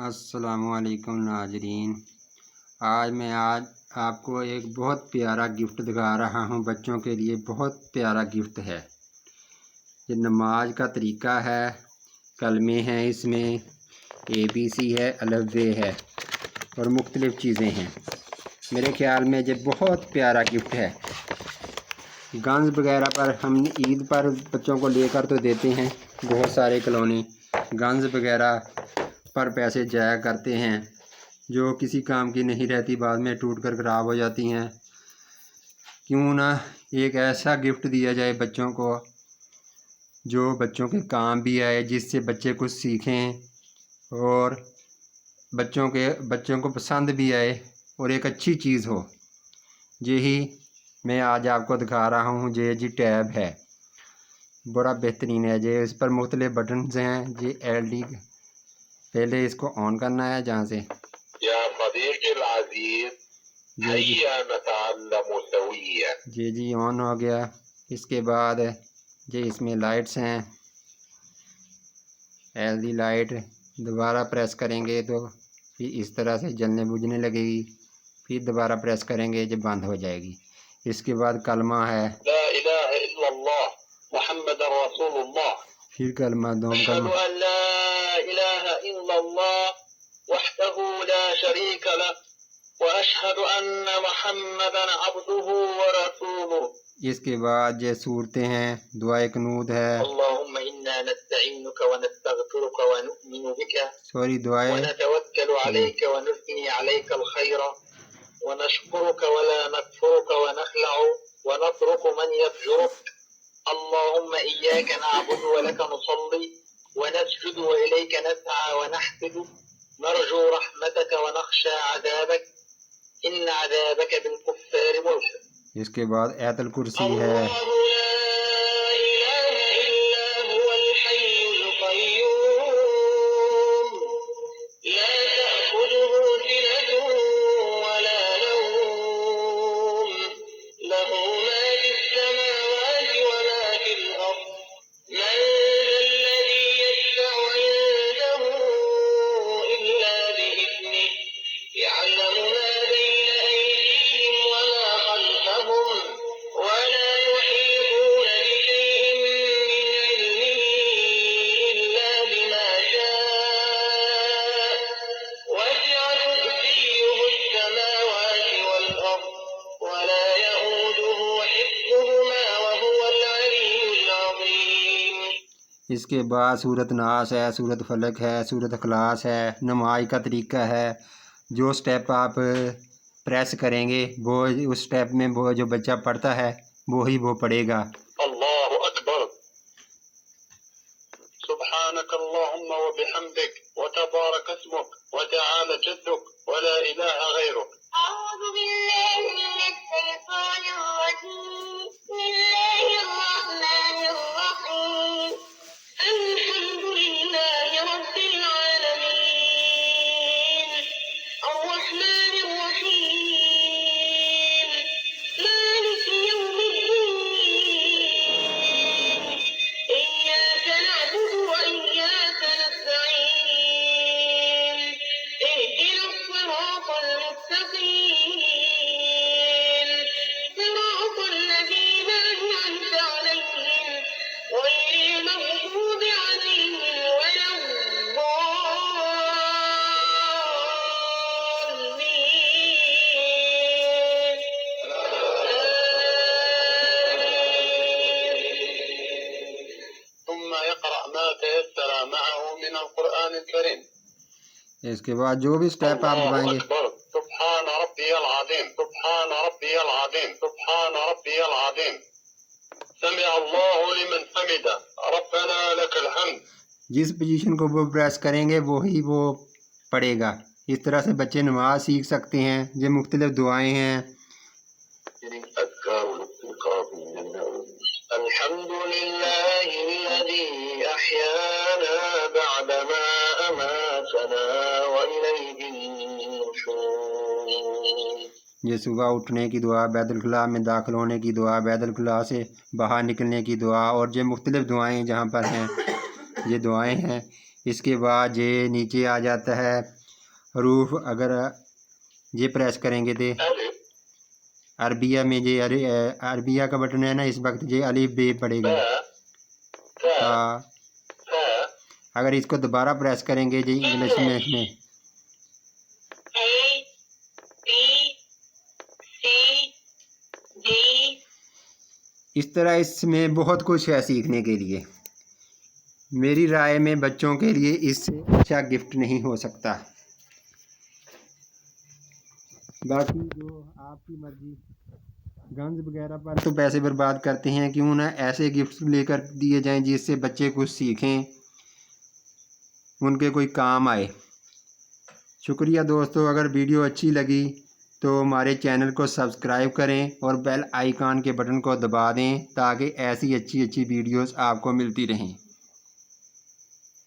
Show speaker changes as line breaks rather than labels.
السلام علیکم ناظرین، میں آپ کو ایک بہت پیارا گفٹ دکھا رہا ہوں۔ بچوں کے لیے بہت پیارا گفٹ ہے۔ یہ نماز کا طریقہ ہے، کلمے ہیں، اس میں ABC ہے، الف ب ہے اور مختلف چیزیں ہیں۔ میرے خیال میں یہ بہت پیارا گفٹ ہے۔ گنز وغیرہ پر ہم عید پر بچوں کو لے کر تو دیتے ہیں، بہت سارے کھلونے گنز وغیرہ پر پیسے جایا کرتے ہیں جو کسی کام کی نہیں رہتی، بعد میں ٹوٹ کر خراب ہو جاتی ہیں۔ کیوں نہ ایک ایسا گفٹ دیا جائے بچوں کو جو بچوں کے کام بھی آئے، جس سے بچے کچھ سیکھیں اور بچوں کو پسند بھی آئے اور ایک اچھی چیز ہو۔ یہی میں آج آپ کو دکھا رہا ہوں۔ جی ٹیب ہے، بڑا بہترین ہے۔ اس پر مختلف بٹنز ہیں۔ LD پہلے اس کو آن کرنا ہے جہاں سے
یا صدیقی العزیز حیا نتعلم سویا۔
جی آن ہو گیا۔ اس کے بعد اس میں لائٹس ہیں، LD لائٹ دوبارہ پریس کریں گے تو پھر اس طرح سے جلنے بجھنے لگے گی، پھر دوبارہ پریس کریں گے جب بند ہو جائے گی۔ اس کے بعد کلمہ ہے،
لا الہ الا اللہ محمد رسول اللہ،
پھر کلمہ دوم کلمہ،
اشہد ان لا الہ الا اللہ وحدہ لا شریک لہ واشہد ان محمدا عبدہ ورسولہ۔
اس کے بعد یہ صورتیں ہیں، دعائے قنوت ہے،
اللہم انا نستعینک ونستغفرک ونؤمن بک
دعائے
ونتوکل علیک ونثنی علیک الخیر ونشکرک ولا نکفرک ونخلع ونترک من یفجرک۔ اللهم إياك نعبد ولك نصلي ونسجد وإليك نسعى ونحفد نرجو رحمتك ونخشى عذابك إن عذابك بالكفار ملحق۔
اس کے بعد آیت الکرسی ہے، اس کے بعد سورۃ ناس ہے، سورۃ فلق ہے، سورۃ اخلاص ہے۔ نماز کا طریقہ ہے، جو سٹیپ آپ پریس کریں گے وہ اس سٹیپ میں وہ جو بچہ پڑھتا ہے وہی وہ پڑھے گا۔
اللہ اکبر، سبحانک اللہم وبحمدک وتبارک اسمک وتعالی جدک ولا الہ غیرک۔ اعوذ باللہ من الشیطان الرجیم، بسم اللہ الرحمن الرحیم، الحمد للہ رب العالمین، الرحمن الرحیم، مالک یوم الدین، ایاک نعبد وایاک نستعین، اهدنا الصراط المستقیم، صراط الذین انعمت علیہم غیر المغضوب علیہم ولا الضالین۔ ثم يقرأ ما تيسر معه من القرآن الكريم۔
اس کے بعد جو بھی سٹیپ آپ دبائیں گے،
سبحان ربی العظیم، سبحان ربی العظیم، سبحان ربی العظیم، سمع اللہ لمن حمدہ، ربنا لک الحمد۔ جس
پوزیشن کو وہ پریس کریں گے وہی وہ پڑھے گا۔ اس طرح سے بچے نماز سیکھ سکتے ہیں۔ یہ مختلف دعائیں ہیں،
الحمد للہ الذی احیانا بعدما اماتنا والیہ النشور۔
یہ صبح اٹھنے کی دعا، بیت الخلاء میں داخل ہونے کی دعا، بیت الخلاء سے باہر نکلنے کی دعا، اور یہ مختلف دعائیں جہاں پر ہیں یہ دعائیں ہیں۔ اس کے بعد یہ نیچے آ جاتا ہے حروف. اگر یہ پریس کریں گے تو
ألف
عربیہ میں یہ عربیہ کا بٹن ہے نا، اس وقت یہ الف ب پڑے گا.
باء تاء
تا.
ثاء
اگر اس کو دوبارہ پریس کریں گے جی انگلش میں اس میں
A B C D.
اس طرح اس میں بہت کچھ ہے سیکھنے کے لیے. میری رائے میں بچوں کے لیے اس سے اچھا گفٹ نہیں ہو سکتا. باقی جو آپ کی مرضی، گنز وغیرہ پر تو پیسے برباد کرتے ہیں، کیوں نہ ایسے گفٹ لے کر دیے جائیں جس سے بچے کچھ سیکھیں، ان کے کوئی کام آئے. شکریہ دوستو. اگر ویڈیو اچھی لگی تو ہمارے چینل کو سبسکرائب کریں اور بیل آئیکن کے بٹن کو دبا دیں تاکہ ایسی اچھی ویڈیوز آپ کو ملتی رہیں.